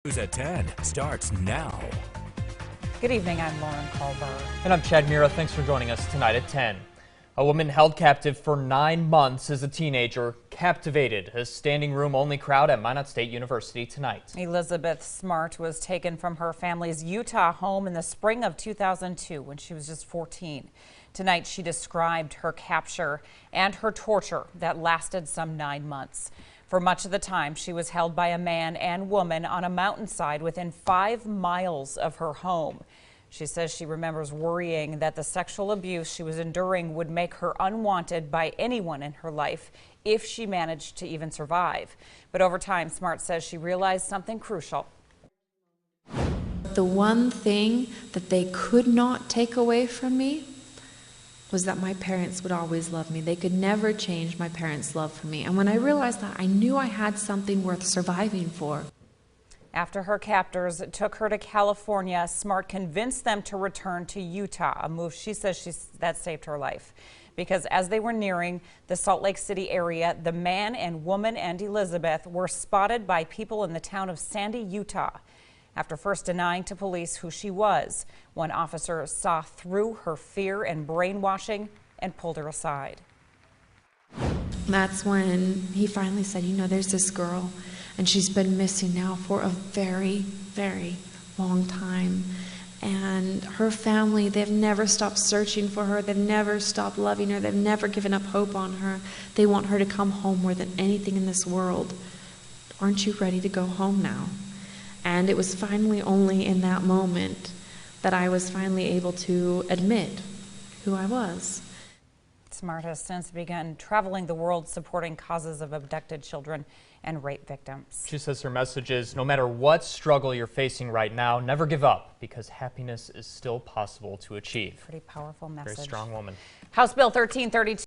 News at 10 starts now. Good evening, I'm Lauren Culver. And I'm Chad Mira. Thanks for joining us tonight at 10. A woman held captive for 9 months as a teenager captivated a standing room only crowd at Minot State University tonight. Elizabeth Smart was taken from her family's Utah home in the spring of 2002 when she was just 14. Tonight she described her capture and her torture that lasted some 9 months. For much of the time, she was held by a man and woman on a mountainside within 5 miles of her home. She says she remembers worrying that the sexual abuse she was enduring would make her unwanted by anyone in her life if she managed to even survive. But over time, Smart says she realized something crucial. The one thing that they could not take away from me was that my parents would always love me. They could never change my parents' love for me. And when I realized that, I knew I had something worth surviving for. After her captors took her to California, Smart convinced them to return to Utah, a move she says that saved her life. Because as they were nearing the Salt Lake City area, the man and woman and Elizabeth were spotted by people in the town of Sandy, Utah. After first denying to police who she was, one officer saw through her fear and brainwashing and pulled her aside. That's when he finally said, you know, there's this girl, and she's been missing now for a very, very long time. And her family, they've never stopped searching for her. They've never stopped loving her. They've never given up hope on her. They want her to come home more than anything in this world. Aren't you ready to go home now? And it was finally only in that moment that I was finally able to admit who I was. Smart has since begun traveling the world supporting causes of abducted children and rape victims. She says her message is, no matter what struggle you're facing right now, never give up, because happiness is still possible to achieve. Pretty powerful message. Very strong woman. House Bill 1332